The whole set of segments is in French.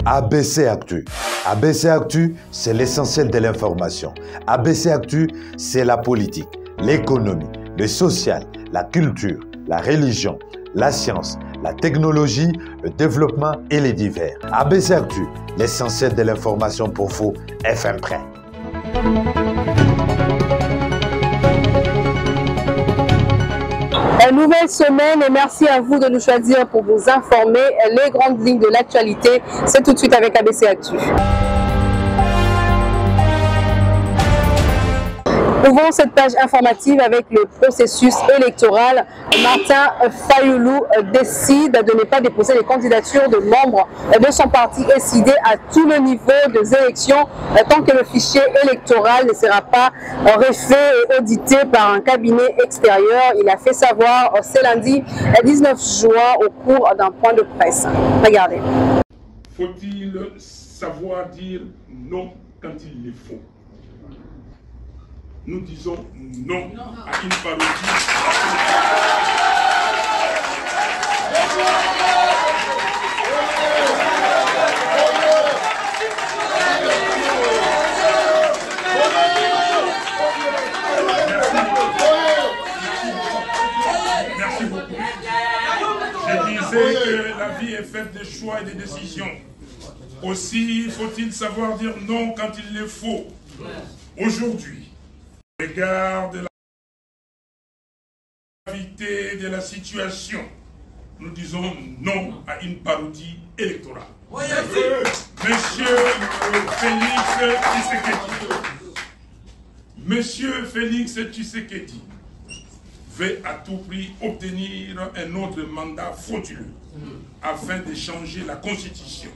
ABC Actu. ABC Actu, c'est l'essentiel de l'information. ABC Actu, c'est la politique, l'économie, le social, la culture, la religion, la science, la technologie, le développement et les divers. ABC Actu, l'essentiel de l'information pour vous, FM Prêt. Nouvelle semaine et merci à vous de nous choisir pour vous informer les grandes lignes de l'actualité. C'est tout de suite avec ABC Actu. Ouvrons cette page informative avec le processus électoral. Martin Fayoulou décide de ne pas déposer les candidatures de membres de son parti SID à tout le niveau des élections tant que le fichier électoral ne sera pas refait et audité par un cabinet extérieur. Il a fait savoir ce lundi 19 juin au cours d'un point de presse. Regardez. Faut-il savoir dire non quand il le faut? Nous disons non à une parodie. Merci beaucoup. Je disais que la vie est faite de choix et de décisions. Aussi faut-il savoir dire non quand il le faut. Aujourd'hui, au regard de la gravité de la situation, nous disons non à une parodie électorale. Oui, Monsieur Félix Tshisekedi veut à tout prix obtenir un autre mandat frauduleux afin de changer la Constitution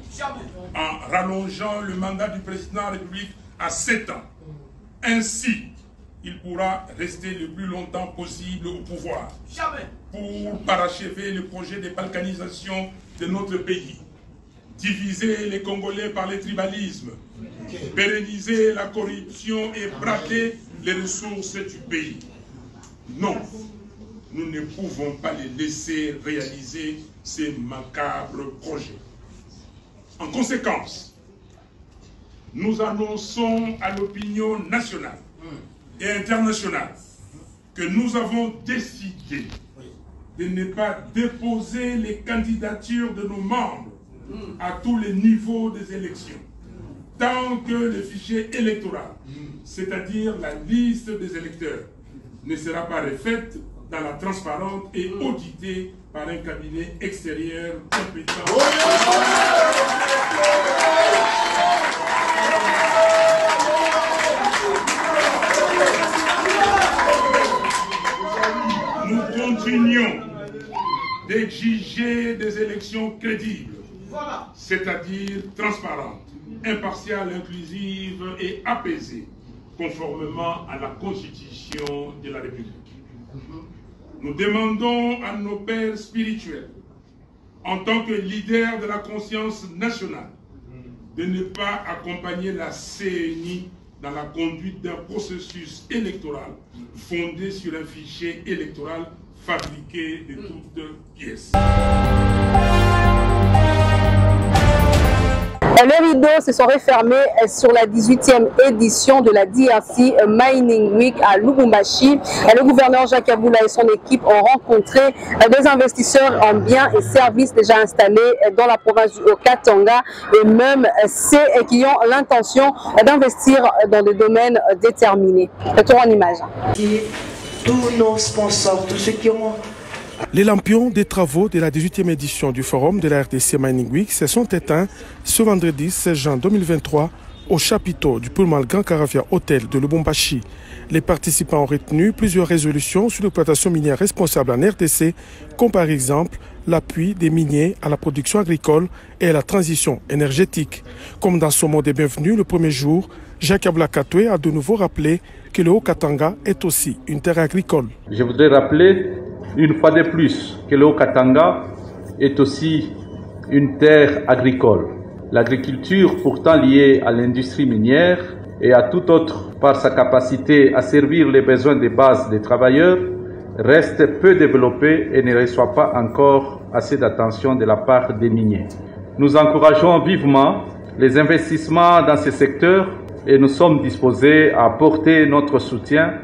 en rallongeant le mandat du président de la République à 7 ans. Ainsi, il pourra rester le plus longtemps possible au pouvoir pour parachever le projet de balkanisation de notre pays, diviser les Congolais par le tribalisme, pérenniser la corruption et braquer les ressources du pays. Non, nous ne pouvons pas les laisser réaliser ces macabres projets. En conséquence, nous annonçons à l'opinion nationale et internationale que nous avons décidé de ne pas déposer les candidatures de nos membres à tous les niveaux des élections, tant que le fichier électoral, c'est-à-dire la liste des électeurs, ne sera pas refaite dans la transparente et auditée par un cabinet extérieur compétent. Nous continuons d'exiger des élections crédibles, c'est-à-dire transparentes, impartiales, inclusives et apaisées, conformément à la Constitution de la République. Nous demandons à nos pères spirituels, en tant que leaders de la conscience nationale, de ne pas accompagner la CENI dans la conduite d'un processus électoral fondé sur un fichier électoral fabriqué de toutes pièces. Les rideaux se sont refermés sur la 18e édition de la DRC Mining Week à Lubumbashi. Le gouverneur Jacques Aboula et son équipe ont rencontré des investisseurs en biens et services déjà installés dans la province du Haut-Katanga et même ceux qui ont l'intention d'investir dans des domaines déterminés. Retour en image. Tous nos sponsors, tous ceux qui ont... Les lampions des travaux de la 18e édition du forum de la RDC Mining Week se sont éteints ce vendredi 16 juin 2023 au chapiteau du Pullman Grand Caravia Hôtel de Lubumbashi. Les participants ont retenu plusieurs résolutions sur l'exploitation minière responsable en RDC, comme par exemple l'appui des miniers à la production agricole et à la transition énergétique. Comme dans son mot de bienvenue le premier jour, Jacques Aboula Katoué a de nouveau rappelé que le Haut-Katanga est aussi une terre agricole. Je voudrais rappeler une fois de plus que le Haut-Katanga est aussi une terre agricole. L'agriculture, pourtant liée à l'industrie minière, et à tout autre par sa capacité à servir les besoins de base des travailleurs reste peu développé et ne reçoit pas encore assez d'attention de la part des miniers. Nous encourageons vivement les investissements dans ce secteur et nous sommes disposés à apporter notre soutien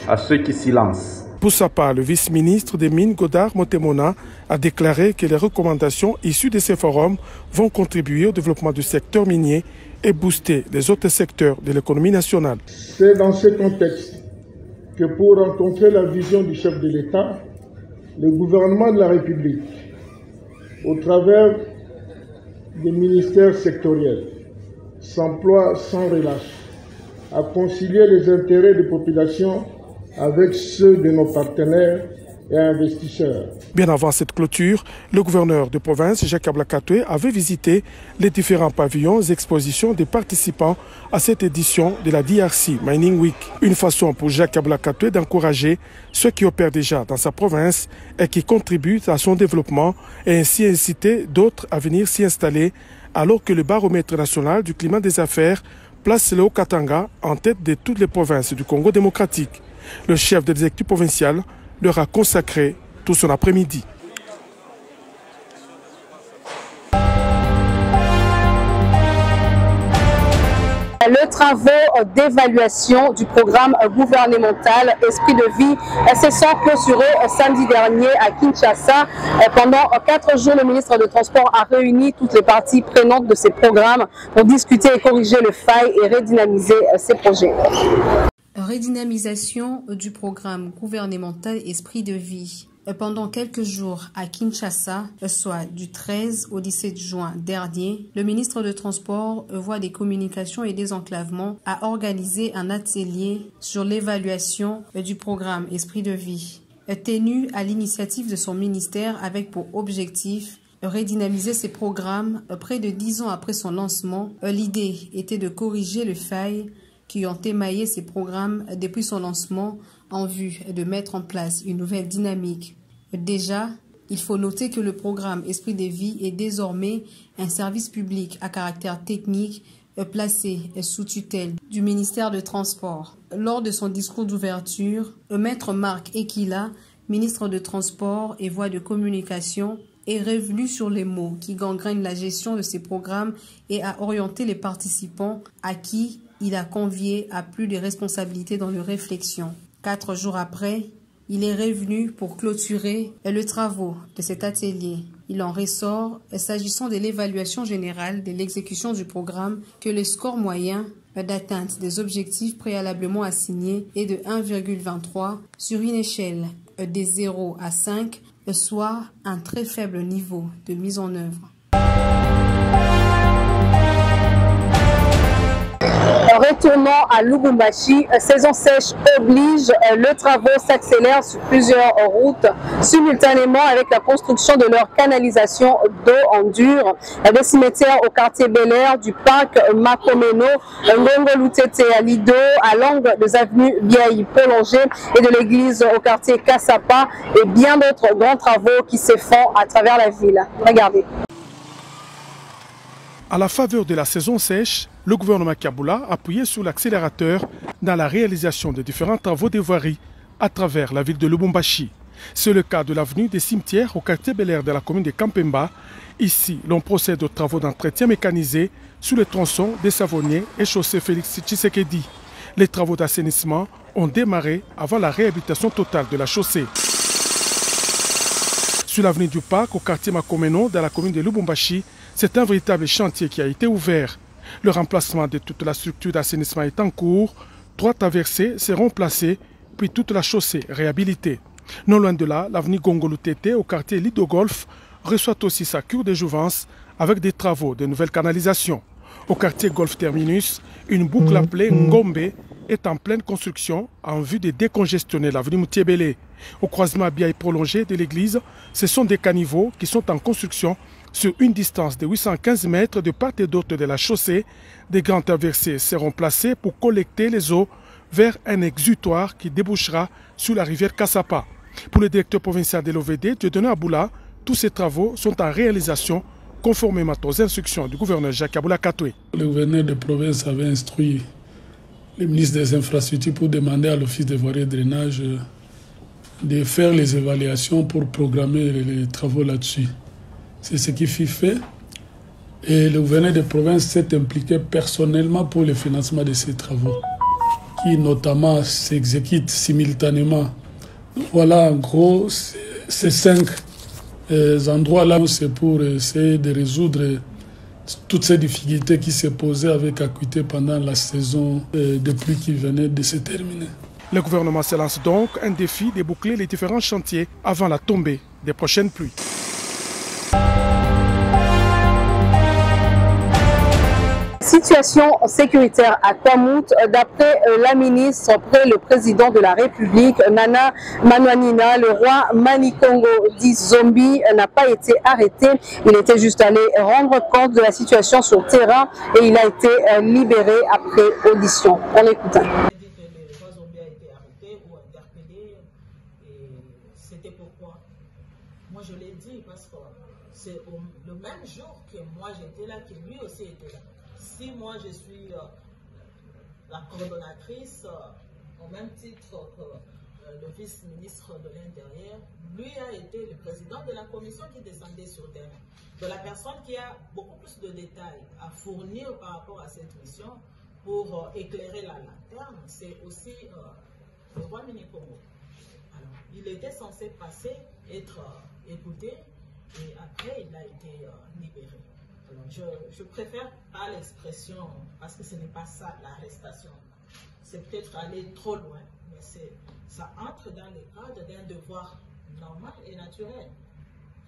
à ceux qui s'y lancent. Pour sa part, le vice-ministre des Mines, Godard Motemona, a déclaré que les recommandations issues de ces forums vont contribuer au développement du secteur minier et booster les autres secteurs de l'économie nationale. C'est dans ce contexte que pour rencontrer la vision du chef de l'État, le gouvernement de la République, au travers des ministères sectoriels, s'emploie sans relâche à concilier les intérêts des populations avec ceux de nos partenaires et investisseurs. Bien avant cette clôture, le gouverneur de province, Jacques Ablakatoué, avait visité les différents pavillons et expositions des participants à cette édition de la DRC Mining Week. Une façon pour Jacques Ablakatoué d'encourager ceux qui opèrent déjà dans sa province et qui contribuent à son développement et ainsi inciter d'autres à venir s'y installer alors que le baromètre national du climat des affaires place le Haut-Katanga en tête de toutes les provinces du Congo démocratique. Le chef de l'exécutif provincial leur a consacré tout son après-midi. Le travaux d'évaluation du programme gouvernemental Esprit de vie se sont clôturés samedi dernier à Kinshasa. Pendant 4 jours, le ministre des Transports a réuni toutes les parties prenantes de ces programmes pour discuter et corriger les failles et redynamiser ces projets. Redynamisation du programme gouvernemental Esprit de vie. Pendant quelques jours à Kinshasa, soit du 13 au 17 juin dernier, le ministre de Transport, Voies des Communications et Désenclavement a organisé un atelier sur l'évaluation du programme Esprit de vie, tenu à l'initiative de son ministère avec pour objectif redynamiser ces programmes près de 10 ans après son lancement. L'idée était de corriger les failles qui ont émaillé ces programmes depuis son lancement en vue de mettre en place une nouvelle dynamique. Déjà, il faut noter que le programme Esprit de vie est désormais un service public à caractère technique placé sous tutelle du ministère des Transports. Lors de son discours d'ouverture, Maître Marc Ekila, ministre de Transport et Voies de Communication, est revenu sur les maux qui gangrènent la gestion de ces programmes et a orienté les participants à qui il a convié à plus de responsabilités dans leurs réflexions. 4 jours après, il est revenu pour clôturer les travaux de cet atelier. Il en ressort, s'agissant de l'évaluation générale de l'exécution du programme, que le score moyen d'atteinte des objectifs préalablement assignés est de 1,23 sur une échelle de 0 à 5, soit un très faible niveau de mise en œuvre. Retournons à Lubumbashi, saison sèche oblige, le travaux s'accélère sur plusieurs routes simultanément avec la construction de leur canalisation d'eau en dur. Des cimetières au quartier Bel Air, du parc Makomeno, Ngongolutete à Lido, à l'angle des avenues Biaï prolongées et de l'église au quartier Kassapa et bien d'autres grands travaux qui se font à travers la ville. Regardez. À la faveur de la saison sèche, le gouvernement Kaboula a appuyé sur l'accélérateur dans la réalisation de différents travaux de voirie à travers la ville de Lubumbashi. C'est le cas de l'avenue des cimetières au quartier Bel Air de la commune de Kampemba. Ici, l'on procède aux travaux d'entretien mécanisé sous le tronçon des Savonniers et chaussée Félix Tshisekedi. Les travaux d'assainissement ont démarré avant la réhabilitation totale de la chaussée. Sur l'avenue du Parc, au quartier Makomeno, dans la commune de Lubumbashi, c'est un véritable chantier qui a été ouvert. Le remplacement de toute la structure d'assainissement est en cours. 3 traversées seront placées, puis toute la chaussée réhabilitée. Non loin de là, l'avenue Ngongolutete, au quartier Lido Golf, reçoit aussi sa cure de jouvence avec des travaux de nouvelles canalisations. Au quartier Golf Terminus, une boucle appelée Ngombe est en pleine construction en vue de décongestionner l'avenue Moutiébélé. Au croisement Biaï prolongé de l'église, ce sont des caniveaux qui sont en construction sur une distance de 815 mètres de part et d'autre de la chaussée. Des grandes traversées seront placées pour collecter les eaux vers un exutoire qui débouchera sur la rivière Kassapa. Pour le directeur provincial de l'OVD, Dieudonné Aboula, tous ces travaux sont en réalisation conformément aux instructions du gouverneur Jacques Ablakatoué. Le gouverneur de province avait instruit le ministre des Infrastructures pour demander à l'Office des voiries et drainage de faire les évaluations pour programmer les travaux là-dessus. C'est ce qui fut fait. Et le gouverneur de province s'est impliqué personnellement pour le financement de ces travaux, qui notamment s'exécutent simultanément. Voilà en gros ces 5 endroits-là où c'est pour essayer de résoudre toutes ces difficultés qui se posaient avec acuité pendant la saison de pluie qui venait de se terminer. Le gouvernement se lance donc un défi de boucler les différents chantiers avant la tombée des prochaines pluies. Situation sécuritaire à Kwamut, d'après la ministre auprès le président de la République, Nana Manouanina, le roi Manikongo dit Zombie n'a pas été arrêté. Il était juste allé rendre compte de la situation sur le terrain et il a été libéré après audition. On écoute. C'était pourquoi? Moi je l'ai dit parce que c'est le même jour que moi j'étais là, que lui aussi était là. Si moi je suis la coordonnatrice, au même titre que le vice-ministre de l'Intérieur, lui a été le président de la commission qui descendait sur terrain. De la personne qui a beaucoup plus de détails à fournir par rapport à cette mission pour éclairer la lanterne, c'est aussi le roi Manikongo. Alors, il était censé passer, être écouté, et après il a été libéré. Je préfère pas l'expression parce que ce n'est pas ça l'arrestation. C'est peut-être aller trop loin, mais ça entre dans le cadre d'un devoir normal et naturel.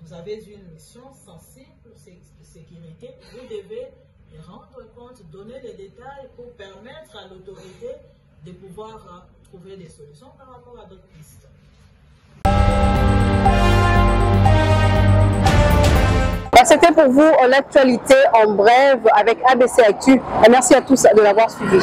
Vous avez une mission sensible de sécurité, vous devez rendre compte, donner les détails pour permettre à l'autorité de pouvoir trouver des solutions par rapport à d'autres pistes. C'était pour vous l'actualité en brève avec ABC Actu. Merci à tous de l'avoir suivi.